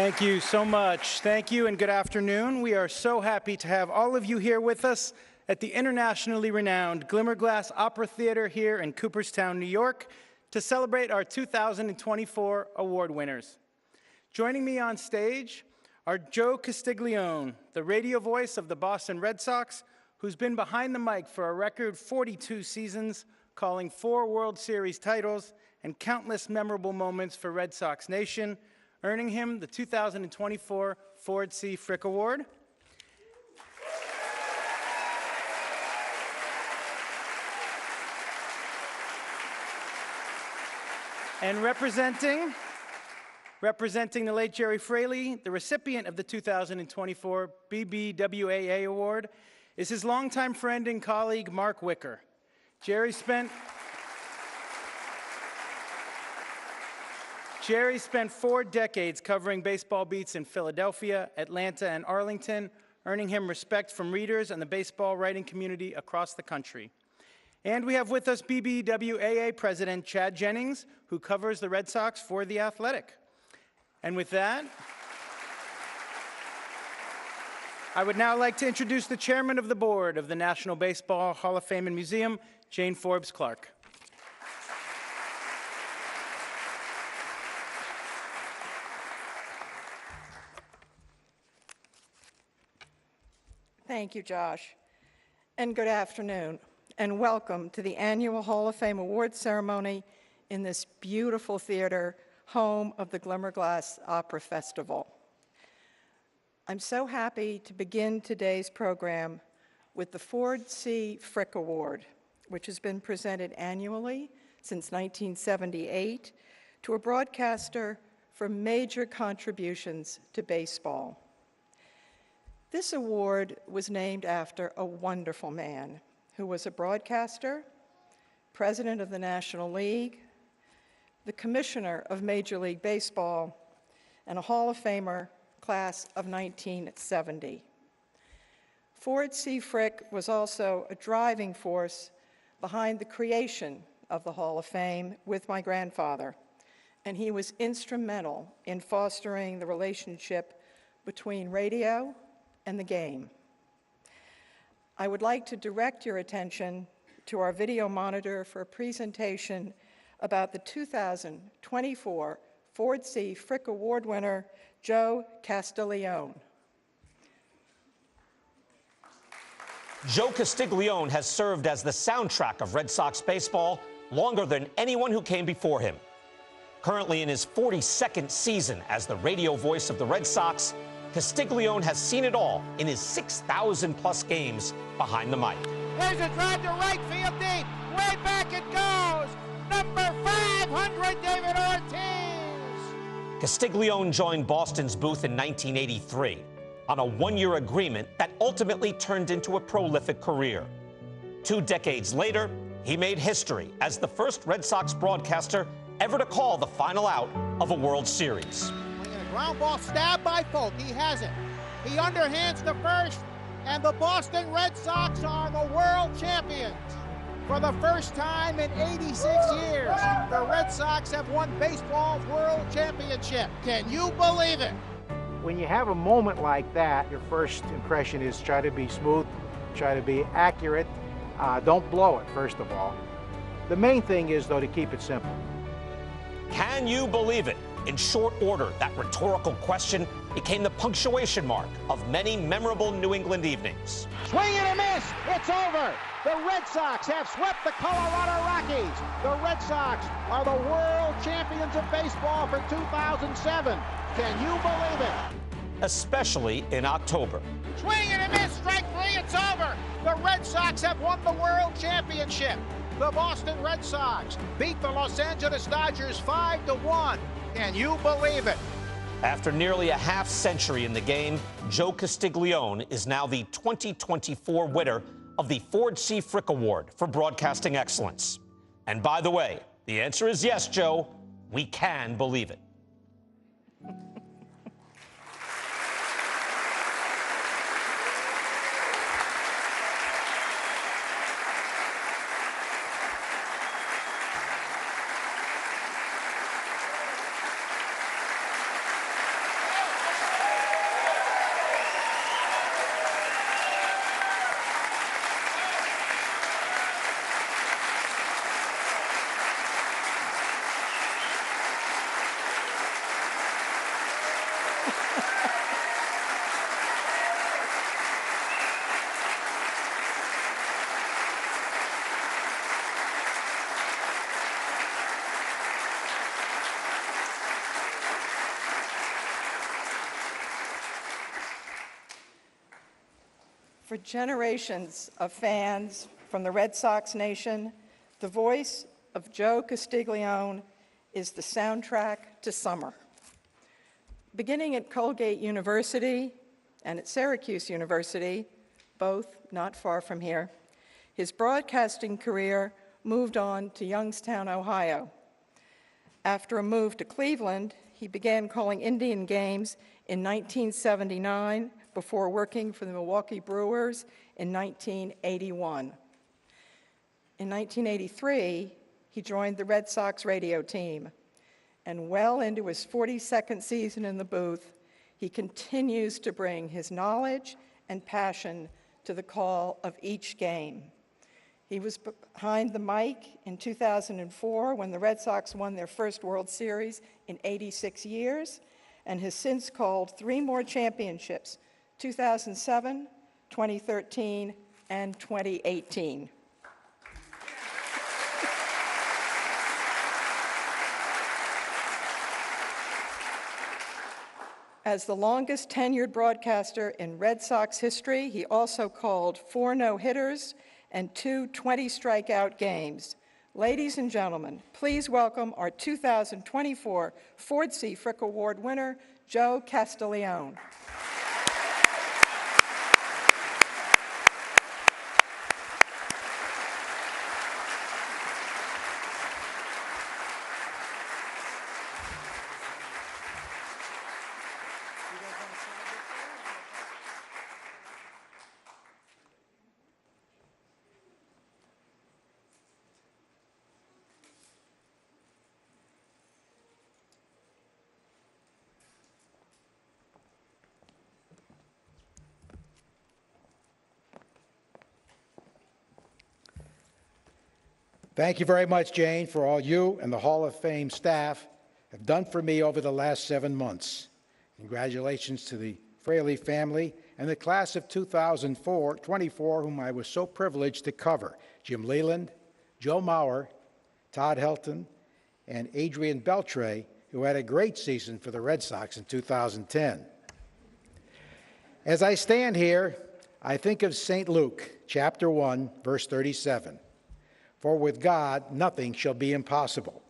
Thank you so much. Thank you and good afternoon. We are so happy to have all of you here with us at the internationally renowned Glimmerglass Opera Theater here in Cooperstown, New York, to celebrate our 2024 award winners. Joining me on stage are Joe Castiglione, the radio voice of the Boston Red Sox, who's been behind the mic for a record 42 seasons, calling 4 World Series titles and countless memorable moments for Red Sox Nation, earning him the 2024 Ford C. Frick Award. And representing the late Gerry Fraley, the recipient of the 2024 BBWAA Award, is his longtime friend and colleague, Mark Wicker. Gerry spent 4 decades covering baseball beats in Philadelphia, Atlanta, and Arlington, earning him respect from readers and the baseball writing community across the country. And we have with us BBWAA President Chad Jennings, who covers the Red Sox for The Athletic. And with that, I would now like to introduce the chairman of the board of the National Baseball Hall of Fame and Museum, Jane Forbes Clark. Thank you, Josh, and good afternoon, and welcome to the annual Hall of Fame Awards ceremony in this beautiful theater, home of the Glimmerglass Opera Festival. I'm so happy to begin today's program with the Ford C. Frick Award, which has been presented annually since 1978 to a broadcaster for major contributions to baseball. This award was named after a wonderful man who was a broadcaster, president of the National League, the commissioner of Major League Baseball, and a Hall of Famer class of 1970. Ford C. Frick was also a driving force behind the creation of the Hall of Fame with my grandfather, and he was instrumental in fostering the relationship between radio and the game. I would like to direct your attention to our video monitor for a presentation about the 2024 Ford C. Frick Award winner, Joe Castiglione. Joe Castiglione has served as the soundtrack of Red Sox baseball longer than anyone who came before him. Currently in his 42nd season as the radio voice of the Red Sox, Castiglione has seen it all in his 6,000-plus games behind the mic. There's a drive to right field deep. Way back it goes. Number 500, David Ortiz. Castiglione joined Boston's booth in 1983 on a 1-year agreement that ultimately turned into a prolific career. 2 decades later, he made history as the first Red Sox broadcaster ever to call the final out of a World Series. Ground ball stabbed by Folk. He has it. He underhands the first, and the Boston Red Sox are the world champions. For the first time in 86 years, the Red Sox have won baseball's world championship. Can you believe it? When you have a moment like that, your first impression is try to be smooth, try to be accurate. Don't blow it, first of all. The main thing is, though, to keep it simple. Can you believe it? In short order, that rhetorical question became the punctuation mark of many memorable New England evenings. Swing and a miss. It's over. The Red Sox have swept the Colorado Rockies. The Red Sox are the world champions of baseball for 2007. Can you believe it? Especially in October. Swing and a miss. Strike 3. It's over. The Red Sox have won the world championship. The Boston Red Sox beat the Los Angeles Dodgers 5-1. Can you believe it? After nearly a half-century in the game, Joe Castiglione is now the 2024 winner of the Ford C. Frick Award for Broadcasting Excellence. And by the way, the answer is yes, Joe. We can believe it. For generations of fans from the Red Sox nation, the voice of Joe Castiglione is the soundtrack to summer. Beginning at Colgate University and at Syracuse University, both not far from here, his broadcasting career moved on to Youngstown, Ohio. After a move to Cleveland, he began calling Indian games in 1979 before working for the Milwaukee Brewers in 1981. In 1983, he joined the Red Sox radio team, and well into his 42nd season in the booth, he continues to bring his knowledge and passion to the call of each game. He was behind the mic in 2004 when the Red Sox won their first World Series in 86 years, and has since called 3 more championships, 2007, 2013, and 2018. As the longest tenured broadcaster in Red Sox history, he also called 4 no-hitters and 2 20-strikeout games. Ladies and gentlemen, please welcome our 2024 Ford C. Frick Award winner, Joe Castiglione. Thank you very much, Jane, for all you and the Hall of Fame staff have done for me over the last 7 months. Congratulations to the Fraley family and the class of 2024, whom I was so privileged to cover: Jim Leland, Joe Mauer, Todd Helton, and Adrian Beltre, who had a great season for the Red Sox in 2010. As I stand here, I think of St. Luke, chapter 1, verse 37. For with God, nothing shall be impossible.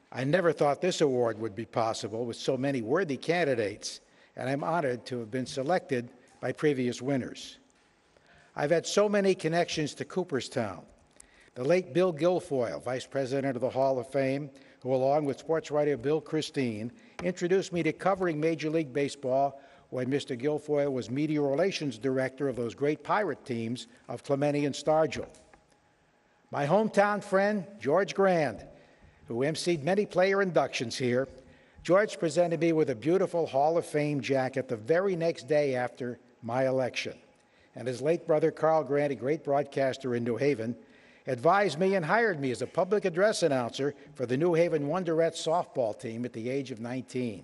I never thought this award would be possible with so many worthy candidates, and I'm honored to have been selected by previous winners. I've had so many connections to Cooperstown. The late Bill Guilfoyle, Vice President of the Hall of Fame, who along with sports writer Bill Christine, introduced me to covering Major League Baseball when Mr. Guilfoyle was Media Relations Director of those great Pirate teams of Clemente and Stargell. My hometown friend, George Grand, who emceed many player inductions here. George presented me with a beautiful Hall of Fame jacket the very next day after my election. And his late brother, Carl Grand, a great broadcaster in New Haven, advised me and hired me as a public address announcer for the New Haven Wonderettes softball team at the age of 19.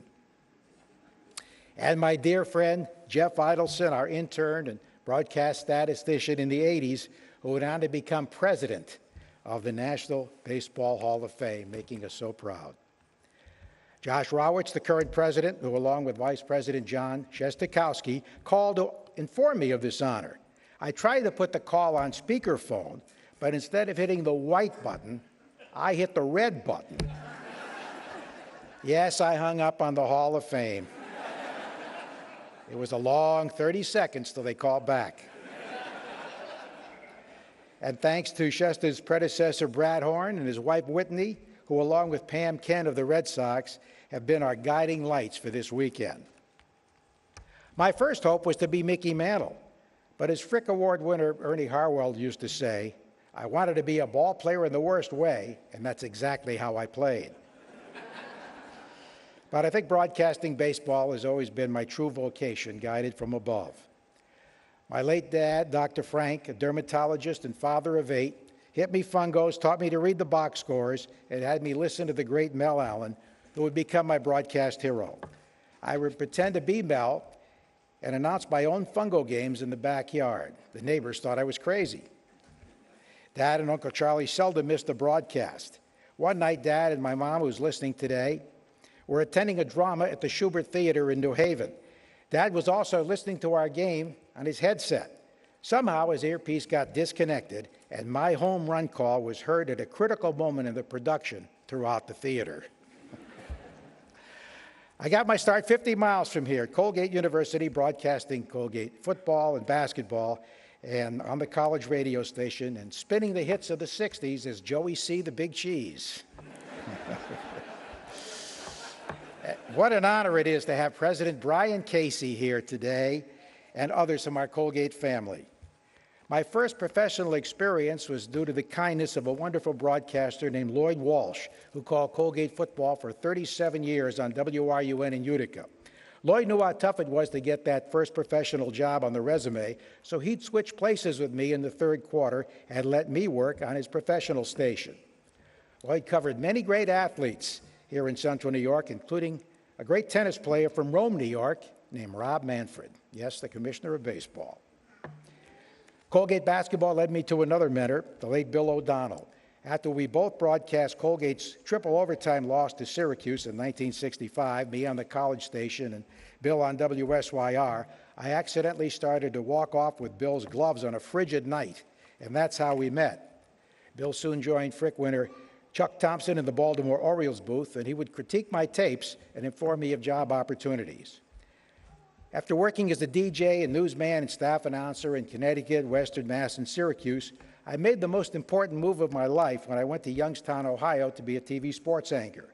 And my dear friend, Jeff Idelson, our intern and broadcast statistician in the 80s, who went on to become president of the National Baseball Hall of Fame, making us so proud. Josh Rawitz, the current president, who along with Vice President John Shestakowski, called to inform me of this honor. I tried to put the call on speakerphone, but instead of hitting the white button, I hit the red button. Yes, I hung up on the Hall of Fame. It was a long 30 seconds till they called back. And thanks to Shesta's predecessor, Brad Horn, and his wife, Whitney, who, along with Pam Kent of the Red Sox, have been our guiding lights for this weekend. My first hope was to be Mickey Mantle, but as Frick Award winner Ernie Harwell used to say, I wanted to be a ball player in the worst way, and that's exactly how I played. But I think broadcasting baseball has always been my true vocation, guided from above. My late dad, Dr. Frank, a dermatologist and father of 8, hit me fungos, taught me to read the box scores, and had me listen to the great Mel Allen, who would become my broadcast hero. I would pretend to be Mel and announce my own fungo games in the backyard. The neighbors thought I was crazy. Dad and Uncle Charlie seldom missed a broadcast. One night, Dad and my mom, who's listening today, were attending a drama at the Schubert Theater in New Haven. Dad was also listening to our game on his headset. Somehow his earpiece got disconnected, and my home run call was heard at a critical moment in the production throughout the theater. I got my start 50 miles from here at Colgate University, broadcasting Colgate football and basketball, and on the college radio station, and spinning the hits of the 60s as Joey C. the Big Cheese. What an honor it is to have President Brian Casey here today and others from our Colgate family. My first professional experience was due to the kindness of a wonderful broadcaster named Lloyd Walsh, who called Colgate football for 37 years on WRUN in Utica. Lloyd knew how tough it was to get that first professional job on the resume, so he'd switch places with me in the third quarter and let me work on his professional station. Lloyd covered many great athletes here in Central New York, including a great tennis player from Rome, New York, named Rob Manfred. Yes, the commissioner of baseball. Colgate basketball led me to another mentor, the late Bill O'Donnell. After we both broadcast Colgate's triple overtime loss to Syracuse in 1965, me on the college station and Bill on WSYR, I accidentally started to walk off with Bill's gloves on a frigid night, and that's how we met. Bill soon joined Frick winner Chuck Thompson in the Baltimore Orioles booth, and he would critique my tapes and inform me of job opportunities. After working as a DJ and newsman and staff announcer in Connecticut, Western Mass, and Syracuse, I made the most important move of my life when I went to Youngstown, Ohio, to be a TV sports anchor.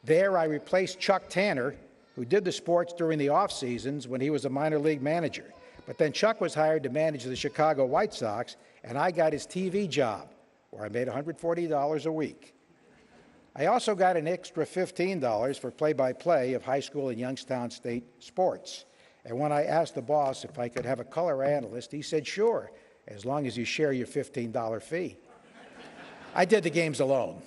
There, I replaced Chuck Tanner, who did the sports during the off seasons when he was a minor league manager. But then Chuck was hired to manage the Chicago White Sox, and I got his TV job, where I made $140 a week. I also got an extra $15 for play-by-play of high school and Youngstown State sports. And when I asked the boss if I could have a color analyst, he said, sure, as long as you share your $15 fee. I did the games alone.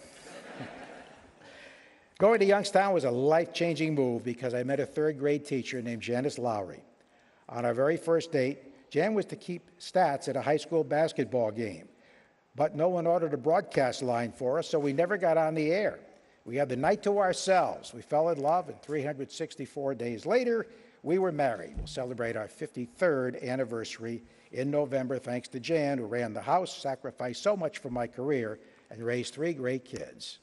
Going to Youngstown was a life-changing move because I met a third-grade teacher named Janice Lowry. On our very first date, Jan was to keep stats at a high school basketball game. But no one ordered a broadcast line for us, so we never got on the air. We had the night to ourselves. We fell in love, and 364 days later, we were married. We'll celebrate our 53rd anniversary in November, thanks to Jan, who ran the house, sacrificed so much for my career, and raised 3 great kids.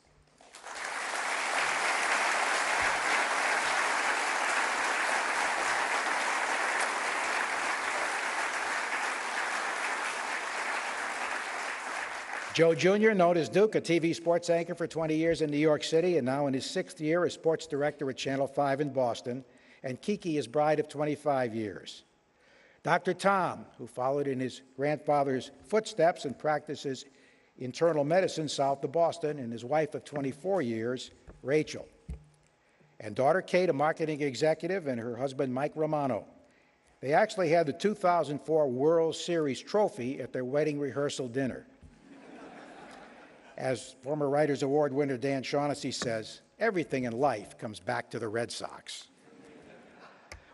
Joe Jr., known as Duke, a TV sports anchor for 20 years in New York City and now in his 6th year as sports director at Channel 5 in Boston, and Kiki, his bride of 25 years. Dr. Tom, who followed in his grandfather's footsteps and practices internal medicine south of Boston, and his wife of 24 years, Rachel. And daughter Kate, a marketing executive, and her husband, Mike Romano. They actually had the 2004 World Series trophy at their wedding rehearsal dinner. As former Writers Award winner Dan Shaughnessy says, everything in life comes back to the Red Sox.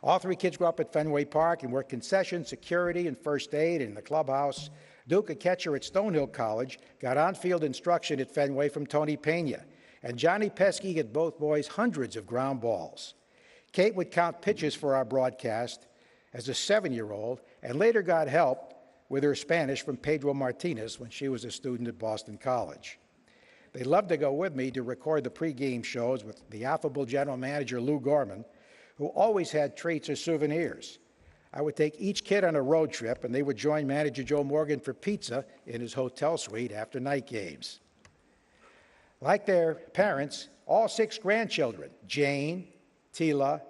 All 3 kids grew up at Fenway Park and worked concession, security, and first aid in the clubhouse. Duke, a catcher at Stonehill College, got on-field instruction at Fenway from Tony Pena. And Johnny Pesky hit both boys hundreds of ground balls. Kate would count pitches for our broadcast as a 7-year-old and later got help with her Spanish from Pedro Martinez when she was a student at Boston College. They loved to go with me to record the pregame shows with the affable general manager Lou Gorman, who always had treats or souvenirs. I would take each kid on a road trip, and they would join manager Joe Morgan for pizza in his hotel suite after night games. Like their parents, all 6 grandchildren, Jane, Tila,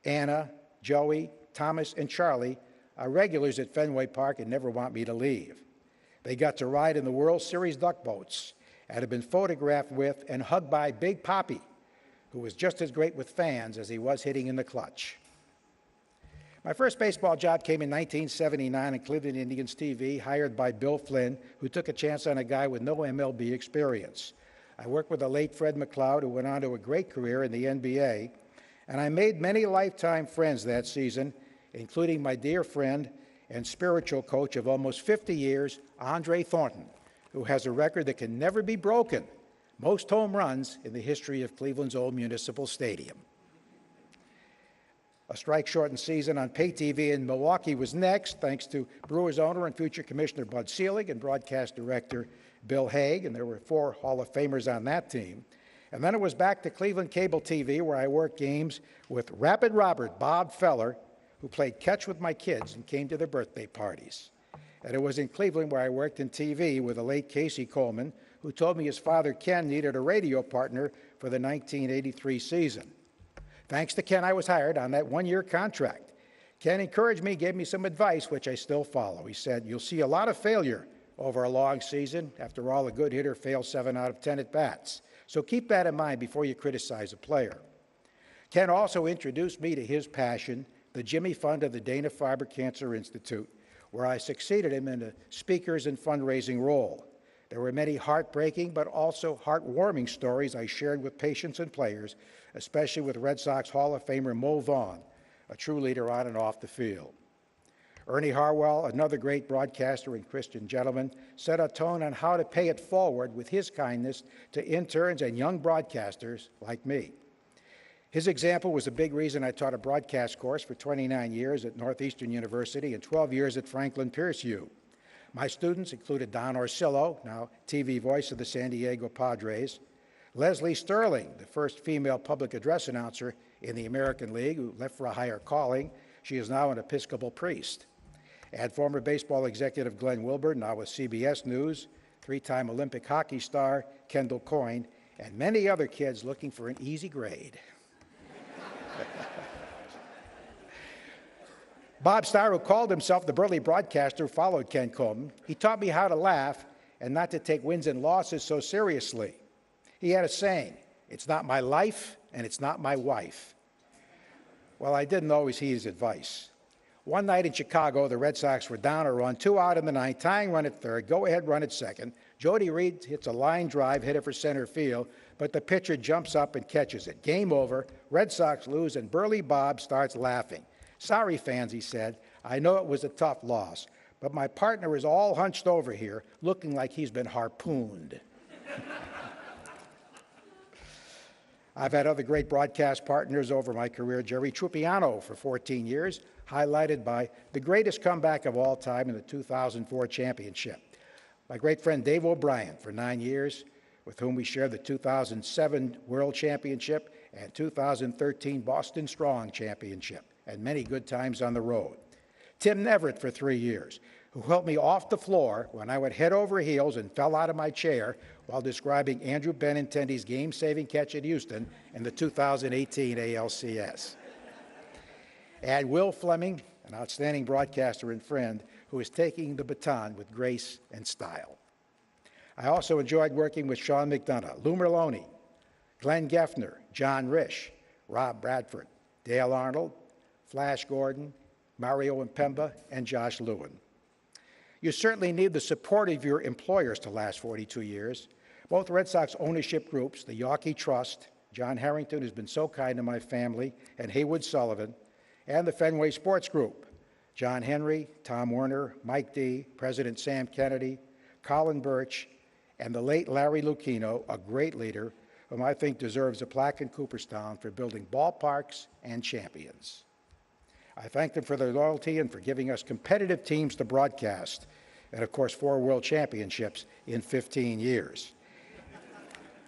Anna, Joey, Thomas, and Charlie, are regulars at Fenway Park and never want me to leave. They got to ride in the World Series duck boats and have been photographed with and hugged by Big Papi, who was just as great with fans as he was hitting in the clutch. My first baseball job came in 1979 in Cleveland Indians TV, hired by Bill Flynn, who took a chance on a guy with no MLB experience. I worked with the late Fred McLeod, who went on to a great career in the NBA, and I made many lifetime friends that season, including my dear friend and spiritual coach of almost 50 years, Andre Thornton, who has a record that can never be broken, most home runs in the history of Cleveland's old Municipal Stadium. A strike-shortened season on pay TV in Milwaukee was next, thanks to Brewers owner and future Commissioner Bud Selig and broadcast director Bill Haig, and there were 4 Hall of Famers on that team. And then it was back to Cleveland Cable TV, where I worked games with Rapid Robert Bob Feller, who played catch with my kids and came to their birthday parties. And it was in Cleveland where I worked in TV with the late Casey Coleman, who told me his father Ken needed a radio partner for the 1983 season. Thanks to Ken, I was hired on that 1-year contract. Ken encouraged me, gave me some advice, which I still follow. He said, "You'll see a lot of failure over a long season. After all, a good hitter fails 7 out of 10 at-bats. So keep that in mind before you criticize a player." Ken also introduced me to his passion, the Jimmy Fund of the Dana-Farber Cancer Institute, where I succeeded him in a speakers and fundraising role. There were many heartbreaking but also heartwarming stories I shared with patients and players, especially with Red Sox Hall of Famer Mo Vaughn, a true leader on and off the field. Ernie Harwell, another great broadcaster and Christian gentleman, set a tone on how to pay it forward with his kindness to interns and young broadcasters like me. His example was a big reason I taught a broadcast course for 29 years at Northeastern University and 12 years at Franklin Pierce U. My students included Don Orsillo, now TV voice of the San Diego Padres, Leslie Sterling, the first female public address announcer in the American League, who left for a higher calling. She is now an Episcopal priest. And former baseball executive Glenn Wilbur, now with CBS News, 3-time Olympic hockey star Kendall Coyne, and many other kids looking for an easy grade. Bob Starr, who called himself the burly broadcaster, followed Ken Coleman. He taught me how to laugh and not to take wins and losses so seriously. He had a saying, "It's not my life and it's not my wife." Well, I didn't always heed his advice. One night in Chicago, the Red Sox were down a run, 2 out in the 9th, tying run at third, go-ahead run at second. Jody Reed hits a line drive, hit it for center field, but the pitcher jumps up and catches it. Game over, Red Sox lose, and burly Bob starts laughing. "Sorry, fans," he said. "I know it was a tough loss, but my partner is all hunched over here, looking like he's been harpooned." I've had other great broadcast partners over my career. Jerry Trupiano for 14 years, highlighted by the greatest comeback of all time in the 2004 championship. My great friend Dave O'Brien for 9 years, with whom we shared the 2007 World Championship and 2013 Boston Strong Championship, and many good times on the road. Tim Neverett for 3 years, who helped me off the floor when I went head over heels and fell out of my chair while describing Andrew Benintendi's game-saving catch at Houston in the 2018 ALCS. And Will Fleming, an outstanding broadcaster and friend, who is taking the baton with grace and style. I also enjoyed working with Sean McDonough, Lou Merlone, Glenn Geffner, John Risch, Rob Bradford, Dale Arnold, Flash Gordon, Mario Impemba, and Josh Lewin. You certainly need the support of your employers to last 42 years. Both Red Sox ownership groups, the Yawkey Trust, John Harrington, who's been so kind to my family, and Haywood Sullivan, and the Fenway Sports Group, John Henry, Tom Werner, Mike D., President Sam Kennedy, Colin Birch, and the late Larry Lucchino, a great leader, whom I think deserves a plaque in Cooperstown for building ballparks and champions. I thank them for their loyalty and for giving us competitive teams to broadcast, and of course 4 world championships in 15 years.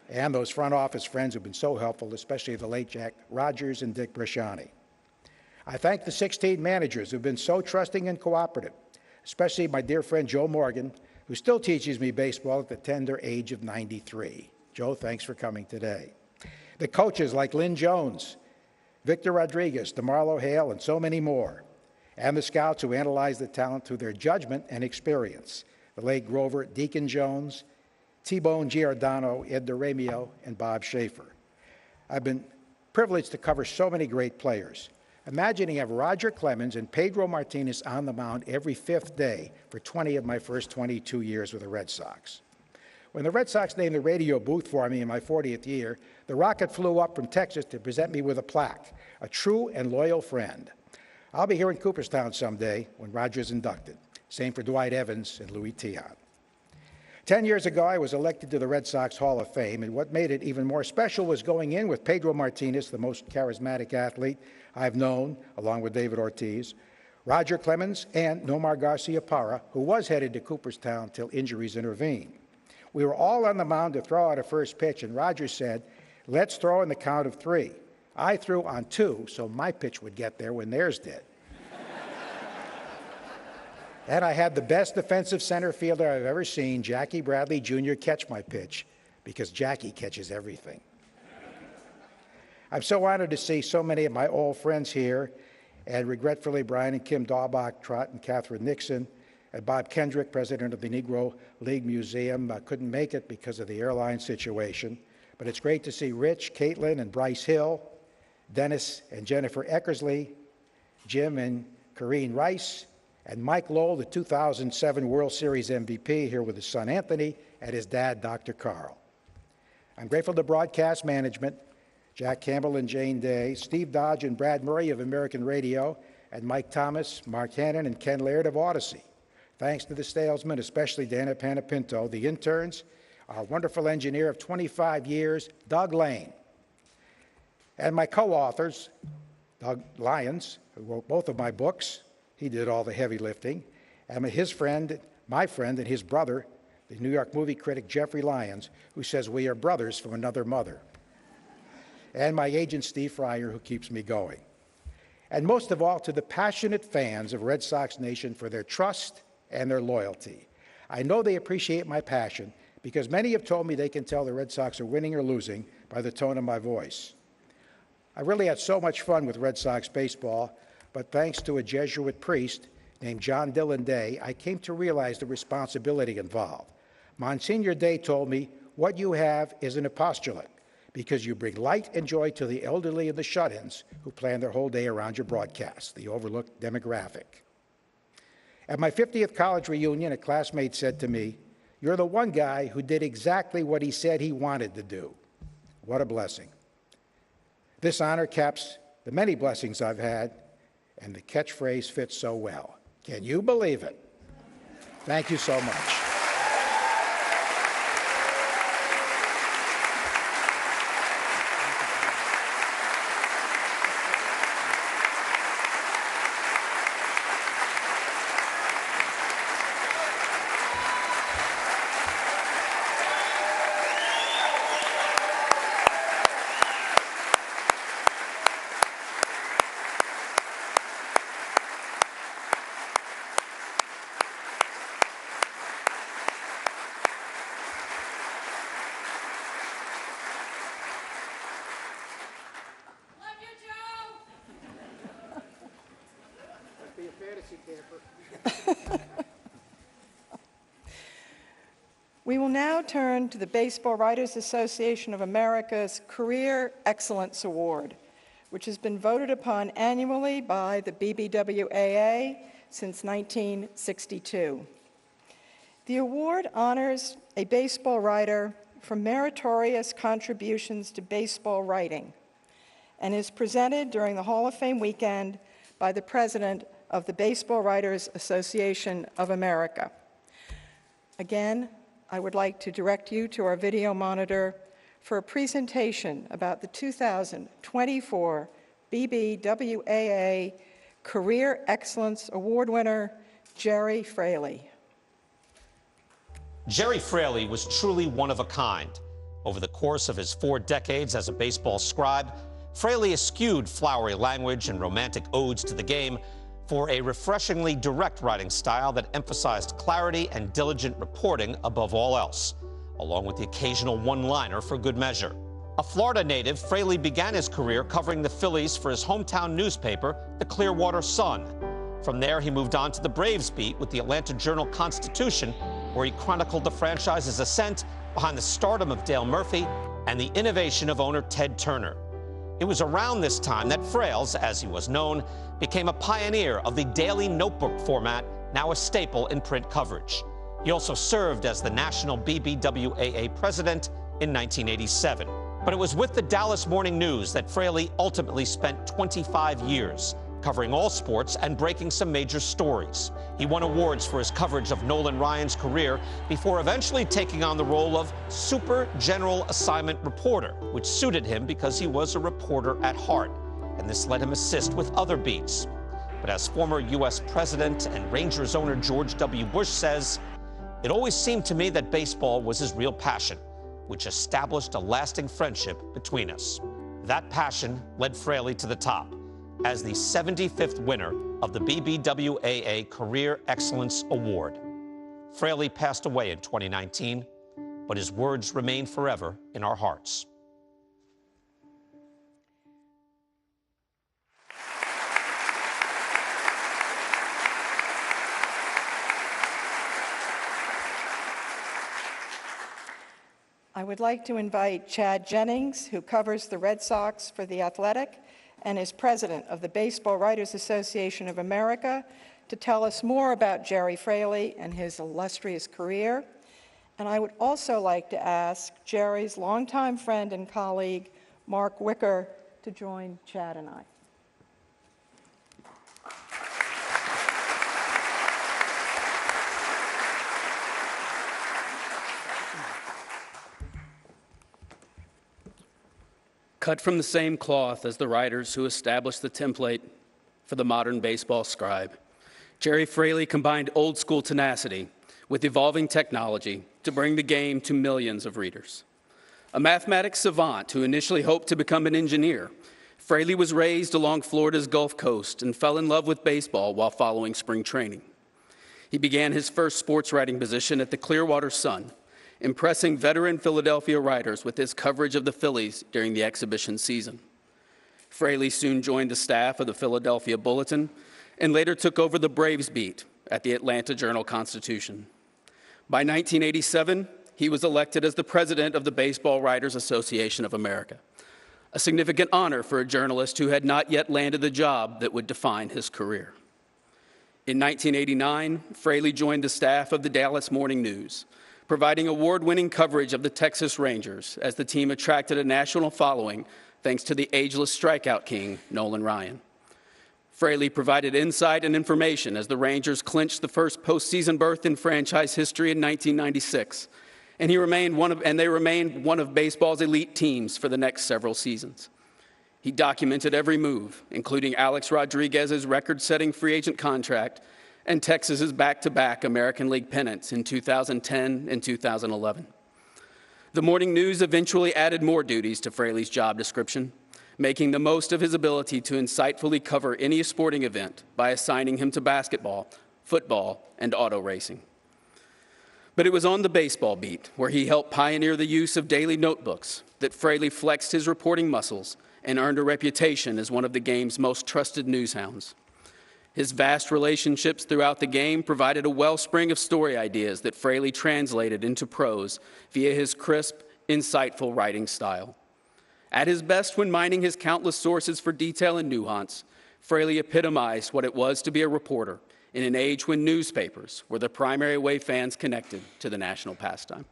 And those front office friends who've been so helpful, especially the late Jack Rogers and Dick Bresciani. I thank the 16 managers who've been so trusting and cooperative, especially my dear friend Joe Morgan, who still teaches me baseball at the tender age of 93. Joe, thanks for coming today. The coaches like Lynn Jones, Victor Rodriguez, DeMarlo Hale, and so many more. And the scouts who analyze the talent through their judgment and experience. The late Grover Deacon Jones, T-Bone Giordano, Ed DeRemio, and Bob Schaefer. I've been privileged to cover so many great players. Imagine you have Roger Clemens and Pedro Martinez on the mound every 5th day for 20 of my first 22 years with the Red Sox. When the Red Sox named the radio booth for me in my 40th year, the rocket flew up from Texas to present me with a plaque, a true and loyal friend. I'll be here in Cooperstown someday when Roger's inducted. Same for Dwight Evans and Louis Tiant. 10 years ago, I was elected to the Red Sox Hall of Fame, and what made it even more special was going in with Pedro Martinez, the most charismatic athlete I've known, along with David Ortiz, Roger Clemens, and Nomar Garcia-Parra, who was headed to Cooperstown till injuries intervened. We were all on the mound to throw out a first pitch, and Roger said, "Let's throw in the count of 3. I threw on 2, so my pitch would get there when theirs did. And I had the best defensive center fielder I've ever seen, Jackie Bradley Jr., catch my pitch, because Jackie catches everything. I'm so honored to see so many of my old friends here, and regretfully, Brian and Kim Daubach, Trot and Catherine Nixon, and Bob Kendrick, president of the Negro League Museum, couldn't make it because of the airline situation. But it's great to see Rich, Caitlin, and Bryce Hill, Dennis and Jennifer Eckersley, Jim and Corrine Rice, and Mike Lowell, the 2007 World Series MVP, here with his son Anthony and his dad, Dr. Carl. I'm grateful to broadcast management, Jack Campbell and Jane Day, Steve Dodge and Brad Murray of American Radio, and Mike Thomas, Mark Hannon, and Ken Laird of Odyssey. Thanks to the salesmen, especially Dana Panapinto, the interns, our wonderful engineer of 25 years, Doug Lane, and my co-authors, Doug Lyons, who wrote both of my books. He did all the heavy lifting. And his friend, my friend, and his brother, the New York movie critic Jeffrey Lyons, who says we are brothers from another mother. And my agent, Steve Fryer, who keeps me going. And most of all, to the passionate fans of Red Sox Nation for their trust and their loyalty. I know they appreciate my passion because many have told me they can tell the Red Sox are winning or losing by the tone of my voice. I really had so much fun with Red Sox baseball, but thanks to a Jesuit priest named John Dillon Day, I came to realize the responsibility involved. Monsignor Day told me, what you have is an apostolate, because you bring light and joy to the elderly and the shut-ins who plan their whole day around your broadcast, the overlooked demographic. At my 50th college reunion, a classmate said to me, "You're the one guy who did exactly what he said he wanted to do." What a blessing. This honor caps the many blessings I've had, and the catchphrase fits so well. Can you believe it? Thank you so much. We will now turn to the Baseball Writers Association of America's Career Excellence Award, which has been voted upon annually by the BBWAA since 1962. The award honors a baseball writer for meritorious contributions to baseball writing and is presented during the Hall of Fame weekend by the president of the Baseball Writers Association of America. Again, I would like to direct you to our video monitor for a presentation about the 2024 BBWAA Career Excellence Award winner, Gerry Fraley. Gerry Fraley was truly one of a kind. Over the course of his 4 decades as a baseball scribe, Fraley eschewed flowery language and romantic odes to the game for a refreshingly direct writing style that emphasized clarity and diligent reporting above all else, along with the occasional one-liner for good measure. A Florida native, Fraley began his career covering the Phillies for his hometown newspaper, the Clearwater Sun. From there, he moved on to the Braves beat with the Atlanta Journal-Constitution, where he chronicled the franchise's ascent behind the stardom of Dale Murphy and the innovation of owner Ted Turner. It was around this time that Frales, as he was known, became a pioneer of the daily notebook format, now a staple in print coverage. He also served as the national BBWAA president in 1987. But it was with the Dallas Morning News that Fraley ultimately spent 25 years, covering all sports and breaking some major stories. He won awards for his coverage of Nolan Ryan's career before eventually taking on the role of Super General Assignment Reporter, which suited him because he was a reporter at heart, and this let him assist with other beats. But as former U.S. President and Rangers owner George W. Bush says, "It always seemed to me that baseball was his real passion, which established a lasting friendship between us." That passion led Fraley to the top as the 75th winner of the BBWAA Career Excellence Award. Fraley passed away in 2019, but his words remain forever in our hearts. I would like to invite Chad Jennings, who covers the Red Sox for The Athletic and is president of the Baseball Writers Association of America, to tell us more about Gerry Fraley and his illustrious career. And I would also like to ask Gerry's longtime friend and colleague, Mark Wicker, to join Chad and I. Cut from the same cloth as the writers who established the template for the modern baseball scribe, Gerry Fraley combined old-school tenacity with evolving technology to bring the game to millions of readers. A mathematics savant who initially hoped to become an engineer, Fraley was raised along Florida's Gulf Coast and fell in love with baseball while following spring training. He began his first sports writing position at the Clearwater Sun, impressing veteran Philadelphia writers with his coverage of the Phillies during the exhibition season. Fraley soon joined the staff of the Philadelphia Bulletin and later took over the Braves beat at the Atlanta Journal-Constitution. By 1987, he was elected as the president of the Baseball Writers Association of America, a significant honor for a journalist who had not yet landed the job that would define his career. In 1989, Fraley joined the staff of the Dallas Morning News, providing award-winning coverage of the Texas Rangers as the team attracted a national following thanks to the ageless strikeout king, Nolan Ryan. Fraley provided insight and information as the Rangers clinched the first postseason berth in franchise history in 1996, and they remained one of baseball's elite teams for the next several seasons. He documented every move, including Alex Rodriguez's record-setting free agent contract and Texas's back-to-back American League pennants in 2010 and 2011. The Morning News eventually added more duties to Fraley's job description, making the most of his ability to insightfully cover any sporting event by assigning him to basketball, football, and auto racing. But it was on the baseball beat, where he helped pioneer the use of daily notebooks, that Fraley flexed his reporting muscles and earned a reputation as one of the game's most trusted newshounds. His vast relationships throughout the game provided a wellspring of story ideas that Fraley translated into prose via his crisp, insightful writing style. At his best when mining his countless sources for detail and nuance, Fraley epitomized what it was to be a reporter in an age when newspapers were the primary way fans connected to the national pastime.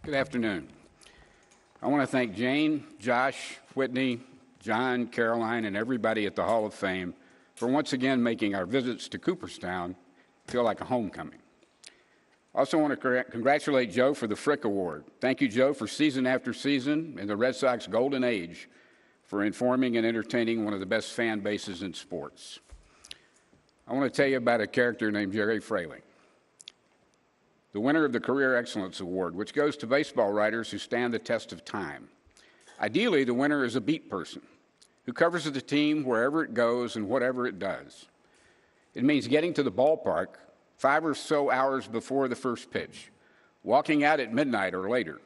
Good afternoon. I want to thank Jane, Josh, Whitney, John, Caroline, and everybody at the Hall of Fame for once again making our visits to Cooperstown feel like a homecoming. I also want to congratulate Joe for the Frick Award. Thank you, Joe, for season after season in the Red Sox golden age for informing and entertaining one of the best fan bases in sports. I want to tell you about a character named Gerry Fraley, the winner of the Career Excellence Award, which goes to baseball writers who stand the test of time. Ideally, the winner is a beat person who covers the team wherever it goes and whatever it does. It means getting to the ballpark 5 or so hours before the first pitch, walking out at midnight or later,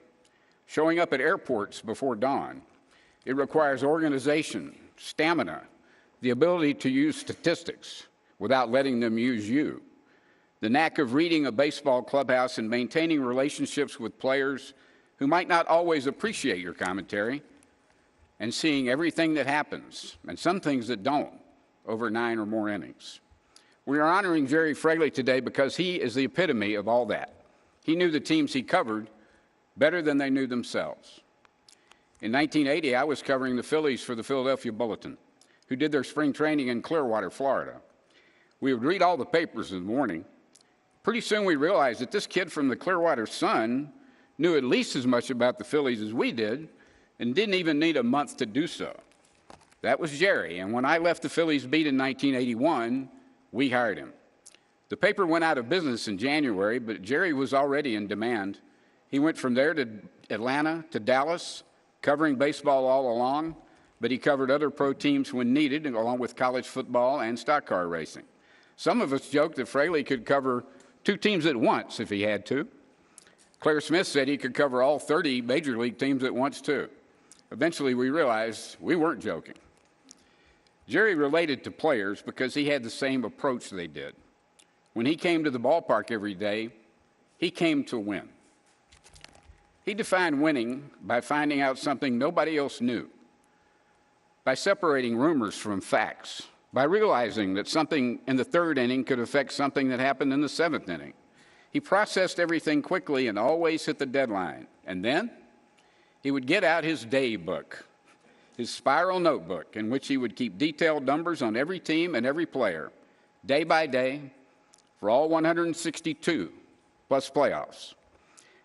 showing up at airports before dawn. It requires organization, stamina, the ability to use statistics without letting them use you, the knack of reading a baseball clubhouse and maintaining relationships with players who might not always appreciate your commentary, and seeing everything that happens, and some things that don't, over 9 or more innings. We are honoring Gerry Fraley today because he is the epitome of all that. He knew the teams he covered better than they knew themselves. In 1980, I was covering the Phillies for the Philadelphia Bulletin, who did their spring training in Clearwater, Florida. We would read all the papers in the morning. Pretty soon we realized that this kid from the Clearwater Sun knew at least as much about the Phillies as we did and didn't even need a month to do so. That was Gerry, and when I left the Phillies beat in 1981, we hired him. The paper went out of business in January, but Gerry was already in demand. He went from there to Atlanta to Dallas, covering baseball all along, but he covered other pro teams when needed, along with college football and stock car racing. Some of us joked that Fraley could cover 2 teams at once if he had to. Claire Smith said he could cover all 30 major league teams at once, too. Eventually, we realized we weren't joking. Gerry related to players because he had the same approach they did. When he came to the ballpark every day, he came to win. He defined winning by finding out something nobody else knew, by separating rumors from facts, by realizing that something in the 3rd inning could affect something that happened in the 7th inning. He processed everything quickly and always hit the deadline. And then he would get out his day book, his spiral notebook, in which he would keep detailed numbers on every team and every player, day by day, for all 162, plus playoffs.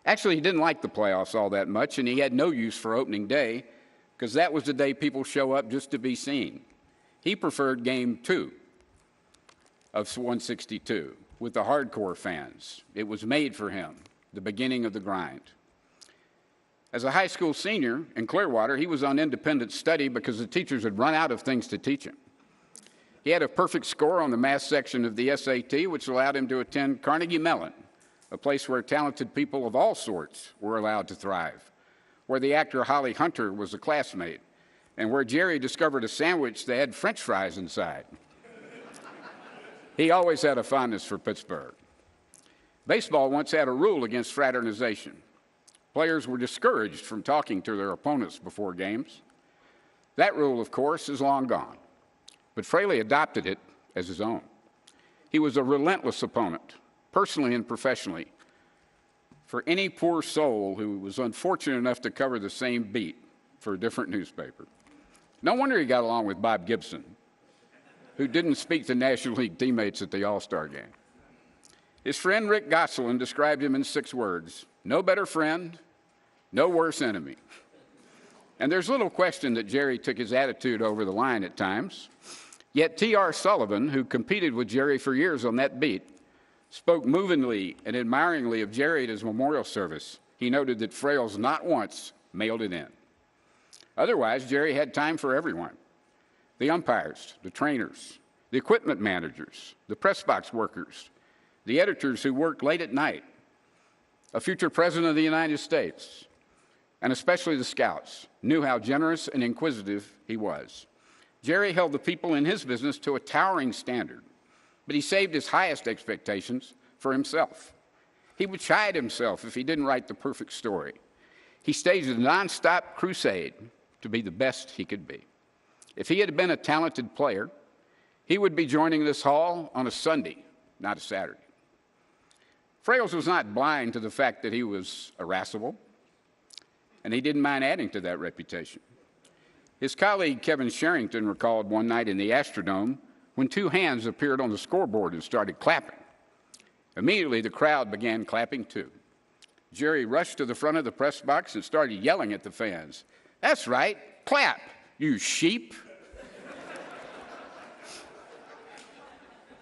Actually, he didn't like the playoffs all that much, and he had no use for opening day, because that was the day people show up just to be seen. He preferred Game 2 of 162 with the hardcore fans. It was made for him, the beginning of the grind. As a high school senior in Clearwater, he was on independent study because the teachers had run out of things to teach him. He had a perfect score on the math section of the SAT, which allowed him to attend Carnegie Mellon, a place where talented people of all sorts were allowed to thrive, where the actor Holly Hunter was a classmate, and where Gerry discovered a sandwich that had French fries inside. He always had a fondness for Pittsburgh. Baseball once had a rule against fraternization. Players were discouraged from talking to their opponents before games. That rule, of course, is long gone, but Fraley adopted it as his own. He was a relentless opponent, personally and professionally, for any poor soul who was unfortunate enough to cover the same beat for a different newspaper. No wonder he got along with Bob Gibson, who didn't speak to National League teammates at the All-Star game. His friend Rick Gosselin described him in 6 words: no better friend, no worse enemy. And there's little question that Gerry took his attitude over the line at times. Yet T.R. Sullivan, who competed with Gerry for years on that beat, spoke movingly and admiringly of Gerry at his memorial service. He noted that Frales not once mailed it in. Otherwise, Gerry had time for everyone: the umpires, the trainers, the equipment managers, the press box workers, the editors who worked late at night, a future president of the United States, and especially the scouts, knew how generous and inquisitive he was. Gerry held the people in his business to a towering standard, but he saved his highest expectations for himself. He would chide himself if he didn't write the perfect story. He staged a nonstop crusade to be the best he could be. If he had been a talented player, he would be joining this hall on a Sunday, not a Saturday. Frales was not blind to the fact that he was irascible, and he didn't mind adding to that reputation. His colleague Kevin Sherrington recalled one night in the Astrodome when 2 hands appeared on the scoreboard and started clapping. Immediately, the crowd began clapping too. Gerry rushed to the front of the press box and started yelling at the fans. "That's right, clap, you sheep."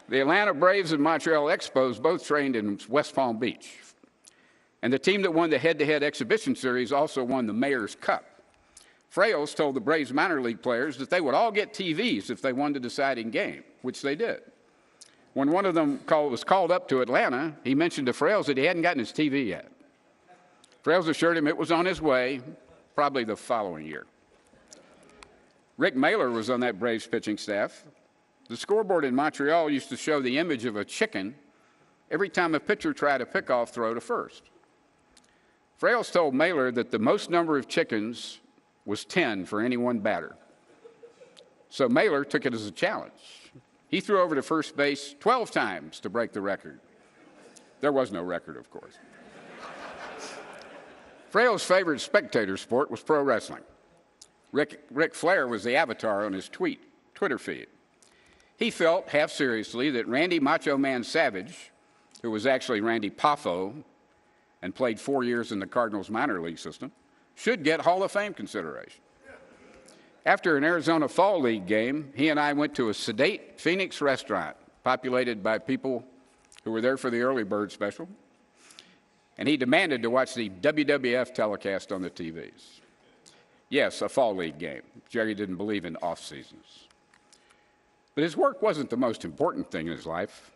The Atlanta Braves and Montreal Expos both trained in West Palm Beach. And the team that won the head-to-head exhibition series also won the Mayor's Cup. Frales told the Braves minor league players that they would all get TVs if they won the deciding game, which they did. When one of them was called up to Atlanta, he mentioned to Frales that he hadn't gotten his TV yet. Frales assured him it was on his way, probably the following year. Rick Mailer was on that Braves pitching staff. The scoreboard in Montreal used to show the image of a chicken every time a pitcher tried a pickoff throw to first. Frales told Mailer that the most number of chickens was 10 for any one batter. So Mailer took it as a challenge. He threw over to first base 12 times to break the record. There was no record, of course. Frales' favorite spectator sport was pro wrestling. Ric Flair was the avatar on his Twitter feed. He felt, half seriously, that Randy Macho Man Savage, who was actually Randy Poffo and played 4 years in the Cardinals minor league system, should get Hall of Fame consideration. After an Arizona Fall League game, he and I went to a sedate Phoenix restaurant populated by people who were there for the early bird special, and he demanded to watch the WWF telecast on the TVs. Yes, a Fall League game. Gerry didn't believe in off-seasons. But his work wasn't the most important thing in his life.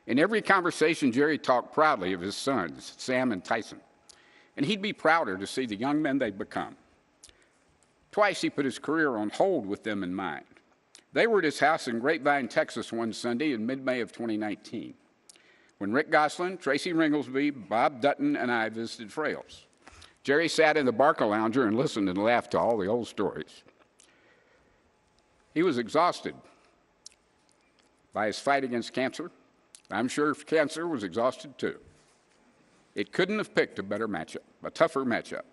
In every conversation, Gerry talked proudly of his sons, Sam and Tyson, and he'd be prouder to see the young men they'd become. Twice he put his career on hold with them in mind. They were at his house in Grapevine, Texas one Sunday in mid-May of 2019, when Rick Gosselin, Tracy Ringlesby, Bob Dutton, and I visited Frales. Gerry sat in the Barca Lounger and listened and laughed to all the old stories. He was exhausted by his fight against cancer. I'm sure cancer was exhausted too. It couldn't have picked a better matchup, a tougher matchup.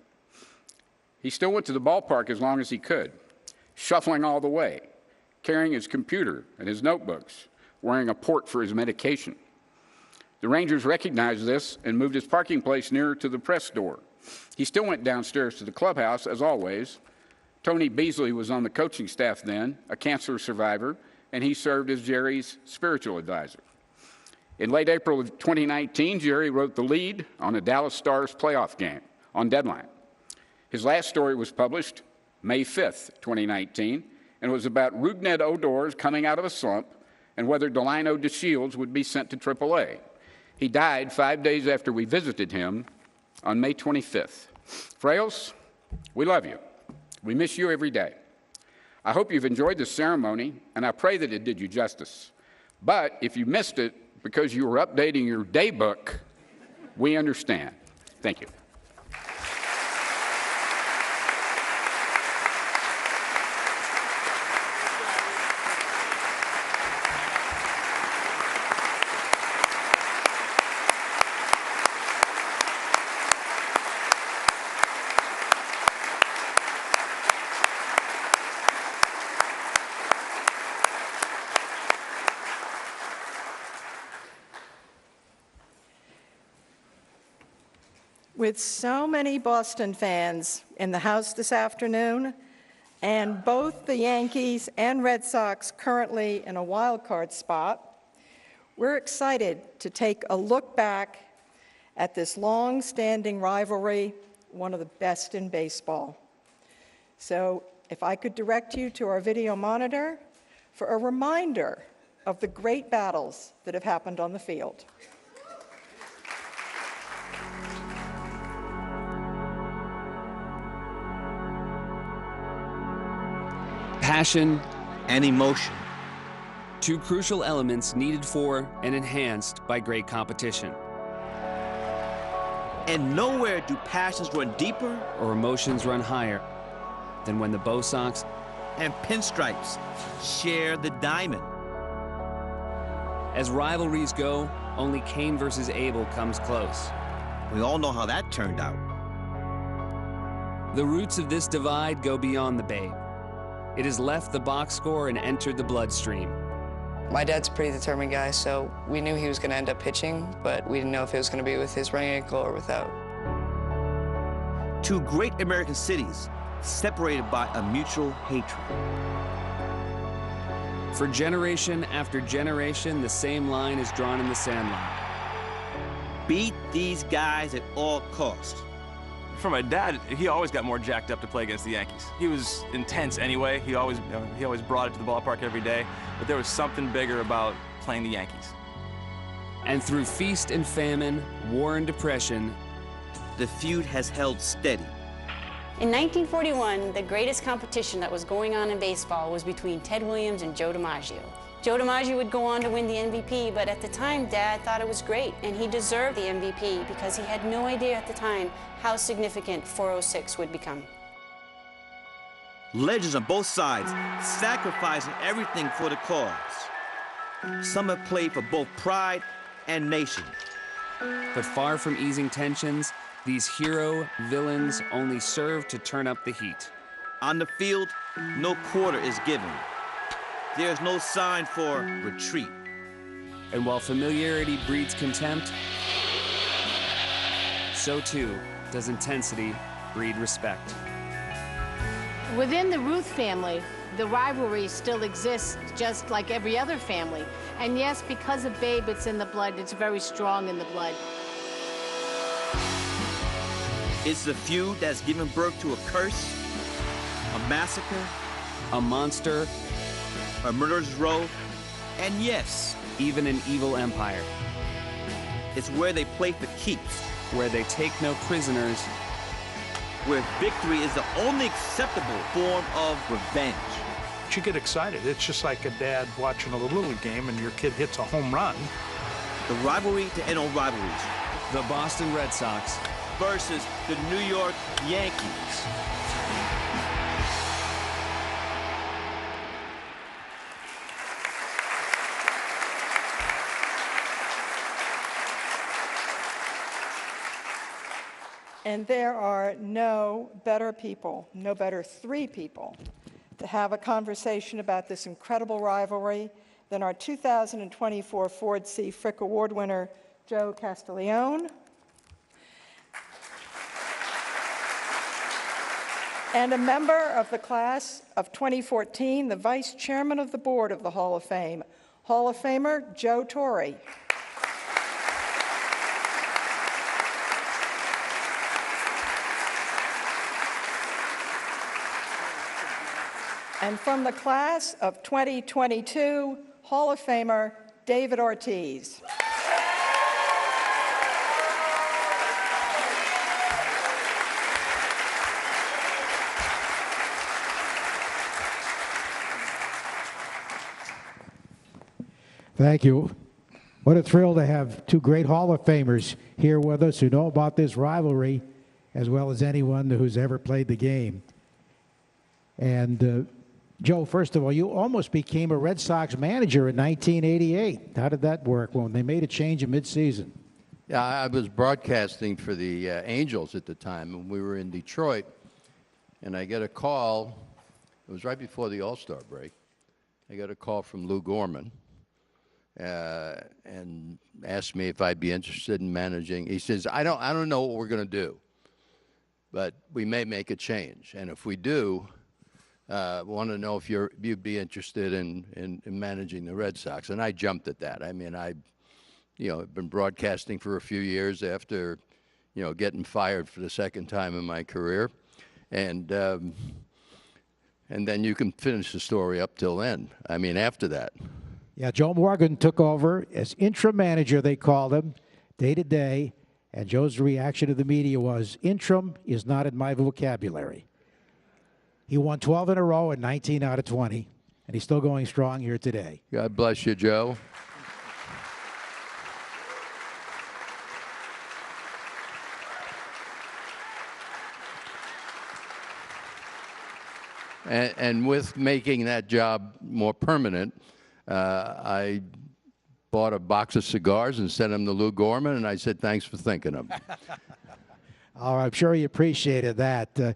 He still went to the ballpark as long as he could, shuffling all the way, carrying his computer and his notebooks, wearing a port for his medication. The Rangers recognized this and moved his parking place nearer to the press door. He still went downstairs to the clubhouse, as always. Tony Beasley was on the coaching staff then, a cancer survivor, and he served as Gerry's spiritual advisor. In late April of 2019, Gerry wrote the lead on a Dallas Stars playoff game on Deadline. His last story was published May 5th, 2019, and was about Rougned Odor's coming out of a slump and whether Delino DeShields would be sent to AAA. He died 5 days after we visited him on May 25th. Frales, we love you. We miss you every day. I hope you've enjoyed this ceremony, and I pray that it did you justice. But if you missed it because you were updating your day book, we understand. Thank you. With so many Boston fans in the house this afternoon, and both the Yankees and Red Sox currently in a wild card spot, we're excited to take a look back at this long-standing rivalry, one of the best in baseball. So if I could direct you to our video monitor for a reminder of the great battles that have happened on the field. Passion and emotion. Two crucial elements needed for and enhanced by great competition. And nowhere do passions run deeper or emotions run higher than when the Bo Sox and Pinstripes share the diamond. As rivalries go, only Cain versus Abel comes close. We all know how that turned out. The roots of this divide go beyond the Babe. It has left the box score and entered the bloodstream. My dad's a pretty determined guy, so we knew he was going to end up pitching, but we didn't know if it was going to be with his right ankle or without. Two great American cities separated by a mutual hatred. For generation after generation, the same line is drawn in the sand line. Beat these guys at all costs. For my dad, he always got more jacked up to play against the Yankees. He was intense anyway. He always brought it to the ballpark every day. But there was something bigger about playing the Yankees. And through feast and famine, war and depression, the feud has held steady. In 1941, the greatest competition that was going on in baseball was between Ted Williams and Joe DiMaggio. Joe DiMaggio would go on to win the MVP, but at the time, Dad thought it was great, and he deserved the MVP because he had no idea at the time how significant 406 would become. Legends on both sides sacrificing everything for the cause. Some have played for both pride and nation. But far from easing tensions, these hero villains only serve to turn up the heat. On the field, no quarter is given. There is no sign for retreat. And while familiarity breeds contempt, so too does intensity breed respect. Within the Ruth family, the rivalry still exists just like every other family. And yes, because of Babe, it's in the blood. It's very strong in the blood. It's the feud that's given birth to a curse, a massacre, a monster, a murderer's row, and yes, even an evil empire. It's where they play for keeps, where they take no prisoners, where victory is the only acceptable form of revenge. You get excited. It's just like a dad watching a Little League game and your kid hits a home run. The rivalry to end all rivalries. The Boston Red Sox versus the New York Yankees. And there are no better people, no better three people, to have a conversation about this incredible rivalry than our 2024 Ford C. Frick Award winner, Joe Castiglione, and a member of the class of 2014, the vice chairman of the board of the Hall of Fame, Hall of Famer Joe Torre. And from the class of 2022, Hall of Famer David Ortiz. Thank you. What a thrill to have two great Hall of Famers here with us who know about this rivalry as well as anyone who's ever played the game. And Joe, first of all, you almost became a Red Sox manager in 1988. How did that work when they made a change in midseason? Yeah, I was broadcasting for the Angels at the time, and we were in Detroit. And I get a call. It was right before the All-Star break. I got a call from Lou Gorman and asked me if I'd be interested in managing. He says, I don't know what we're going to do, but we may make a change. And if we do, want to know if you'd be interested in managing the Red Sox. And I jumped at that. I mean, I've been broadcasting for a few years after, getting fired for the second time in my career. And then you can finish the story up till then. I mean, after that. Yeah, Joe Morgan took over as interim manager, they called him, day to day. And Joe's reaction to the media was, interim is not in my vocabulary. He won 12 in a row and 19 out of 20, and he's still going strong here today. God bless you, Joe. And with making that job more permanent, I bought a box of cigars and sent them to Lou Gorman, and I said, thanks for thinking of me. Oh, I'm sure he appreciated that.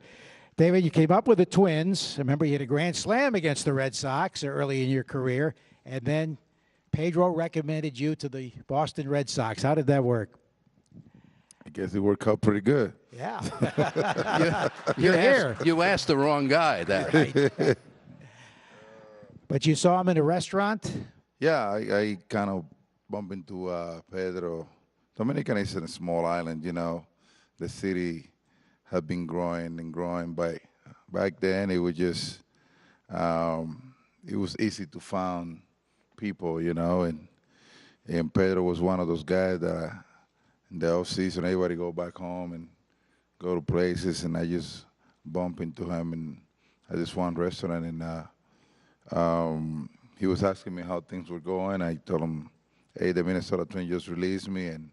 David, you came up with the Twins. Remember, you had a grand slam against the Red Sox early in your career, and then Pedro recommended you to the Boston Red Sox. How did that work? I guess it worked out pretty good. Yeah. You're here. You asked the wrong guy that. Right. But you saw him in a restaurant? Yeah, I kind of bumped into Pedro. Dominican is a small island, The city had been growing and growing. But back then, it was just, it was easy to find people, and Pedro was one of those guys that in the off season, everybody go back home and go to places, and I just bump into him at this one restaurant, and he was asking me how things were going. I told him, hey, the Minnesota Twins just released me, and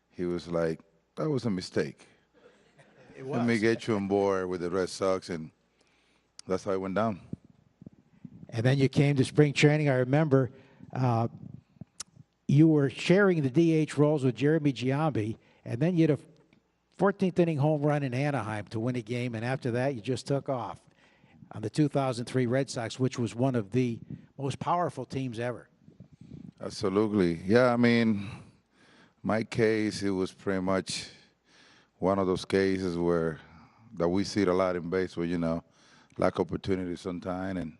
he was like, that was a mistake. It was. Let me get you on board with the Red Sox, and that's how it went down. And then you came to spring training. I remember you were sharing the DH roles with Jeremy Giambi, and then you had a 14th inning home run in Anaheim to win a game, and after that you just took off on the 2003 Red Sox, which was one of the most powerful teams ever. Absolutely. Yeah, I mean, my case, it was pretty much one of those cases that we see it a lot in baseball, you know, lack of opportunity sometimes, and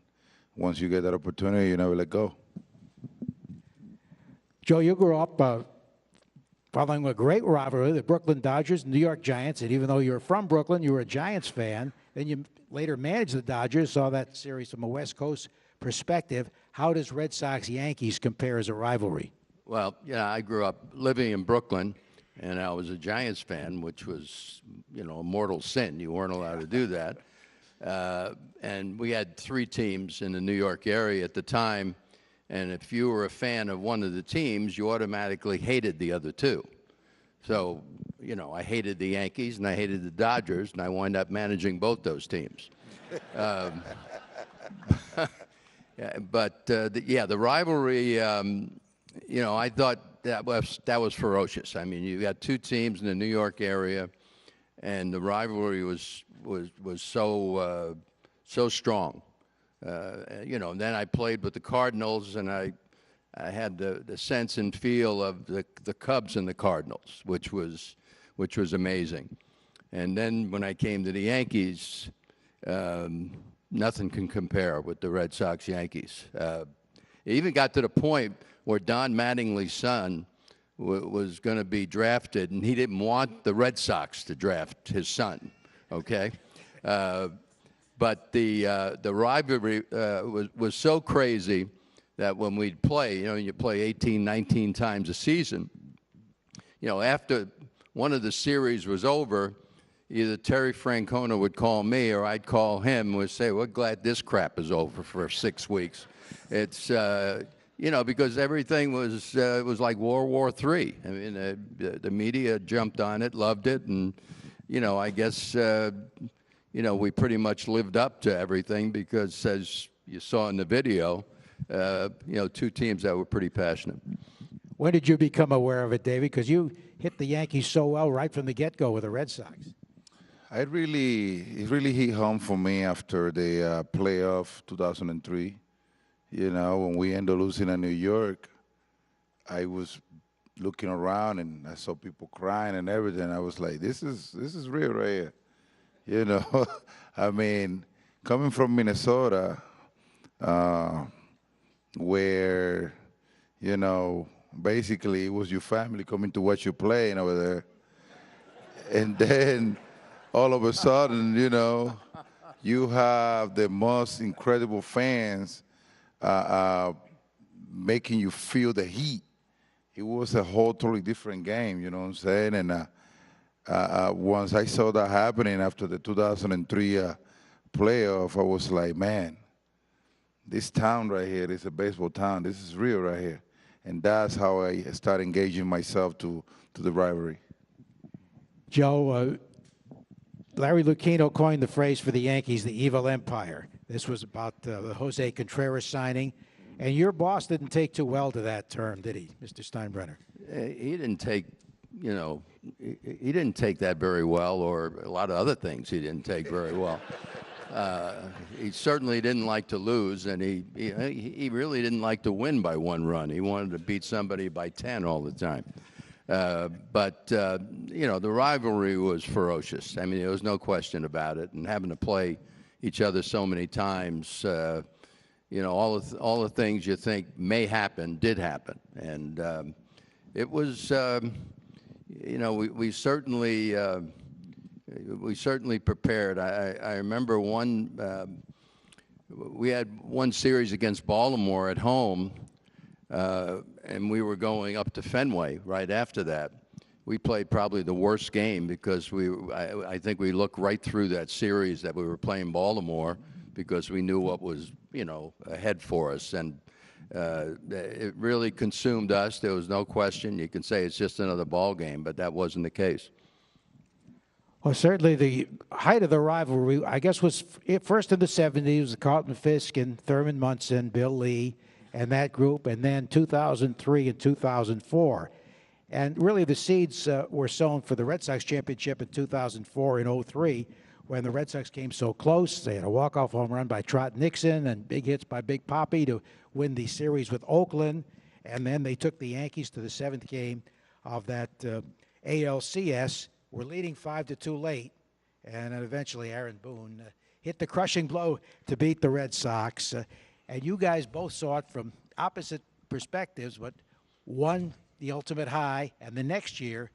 once you get that opportunity, you never let go. Joe, you grew up following a great rivalry, the Brooklyn Dodgers, New York Giants, and even though you were from Brooklyn, you were a Giants fan. Then you later managed the Dodgers, saw that series from a West Coast perspective. How does Red Sox-Yankees compare as a rivalry? Well, yeah, I grew up living in Brooklyn, and I was a Giants fan, which was, you know, a mortal sin. You weren't allowed to do that. And we had 3 teams in the New York area at the time, and if you were a fan of one of the teams, you automatically hated the other 2. So, you know, I hated the Yankees and I hated the Dodgers, and I wound up managing both those teams. But the rivalry, you know, I thought that was ferocious. I mean, you got 2 teams in the New York area, and the rivalry was so strong. You know, and then I played with the Cardinals, and I had the sense and feel of the Cubs and the Cardinals, which was amazing. And then when I came to the Yankees, nothing can compare with the Red Sox-Yankees. It even got to the point where Don Mattingly's son was going to be drafted, and he didn't want the Red Sox to draft his son, okay? But the rivalry was so crazy that when we'd play, you know, you play 18, 19 times a season, you know, after one of the series was over, either Terry Francona would call me or I'd call him and would say, we're glad this crap is over for 6 weeks. It's, you know, because everything was like World War III. I mean, the media jumped on it, loved it, and, you know, I guess, you know, we pretty much lived up to everything because, as you saw in the video, you know, 2 teams that were pretty passionate. When did you become aware of it, David? Because you hit the Yankees so well right from the get-go with the Red Sox. It really hit home for me after the playoff 2003. You know, when we ended up losing in New York, I was looking around and I saw people crying and everything. I was like, this is real right here. You know, I mean, coming from Minnesota, where, you know, basically it was your family coming to watch you playing over there. And then all of a sudden, you know, you have the most incredible fans making you feel the heat. It was a whole totally different game, you know what I'm saying? And once I saw that happening after the 2003 playoff, I was like, man, this town right here, this is a baseball town. This is real right here. And that's how I started engaging myself to the rivalry. Joe, Larry Lucchino coined the phrase for the Yankees, the evil empire. This was about the Jose Contreras signing. And your boss didn't take too well to that term, did he, Mr. Steinbrenner? He didn't take, you know, he didn't take that very well, or a lot of other things he didn't take very well. He certainly didn't like to lose, and he really didn't like to win by 1 run. He wanted to beat somebody by 10 all the time. But you know, the rivalry was ferocious. I mean, there was no question about it. And having to play each other so many times, you know, all the things you think may happen did happen. And it was, you know, we certainly prepared. I remember we had one series against Baltimore at home, and we were going up to Fenway right after that. we played probably the worst game because I think we looked right through that series that we were playing Baltimore because we knew what was, ahead for us. And it really consumed us. There was no question. You can say it's just another ball game, but that wasn't the case. Well, certainly the height of the rivalry, I guess, was first in the 70s, Carlton Fisk and Thurman Munson, Bill Lee, and that group, and then 2003 and 2004. And really the seeds were sown for the Red Sox championship in 2004 and 03 when the Red Sox came so close. They had a walk-off home run by Trot Nixon and big hits by Big Papi to win the series with Oakland. And then they took the Yankees to the 7th game of that ALCS. We're leading 5-2 late, and then eventually Aaron Boone hit the crushing blow to beat the Red Sox. And you guys both saw it from opposite perspectives, but one, the ultimate high, and the next year,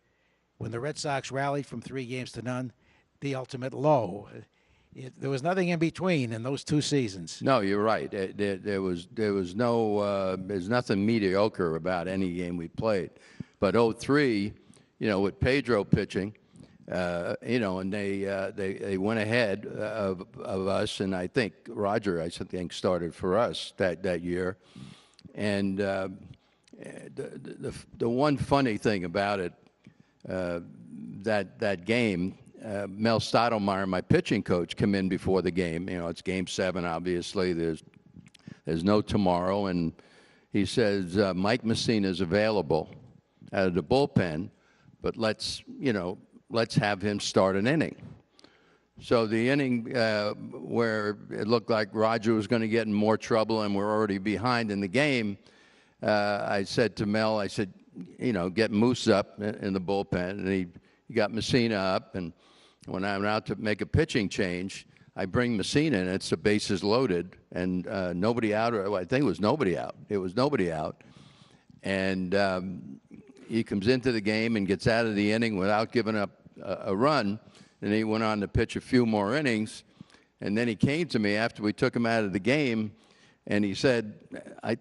when the Red Sox rallied from 3-0, the ultimate low. There was nothing in between in those 2 seasons. No, you're right. There was no there's nothing mediocre about any game we played. But 03, with Pedro pitching, and they went ahead of us, and I think Roger, started for us that year. And the one funny thing about it, that game, Mel Stottlemyre, my pitching coach, come in before the game. It's Game 7, obviously. There's no tomorrow, and he says Mike Messina's available out of the bullpen, but let's have him start an inning. So the inning where it looked like Roger was going to get in more trouble and we're already behind in the game, I said to Mel, get Moose up in the bullpen, and he got Messina up, and when I'm out to make a pitching change, I bring Messina, and it's the bases loaded, and nobody out, or I think it was nobody out. It was nobody out. And he comes into the game and gets out of the inning without giving up a run, and he went on to pitch a few more innings. And then he came to me after we took him out of the game, and he said, I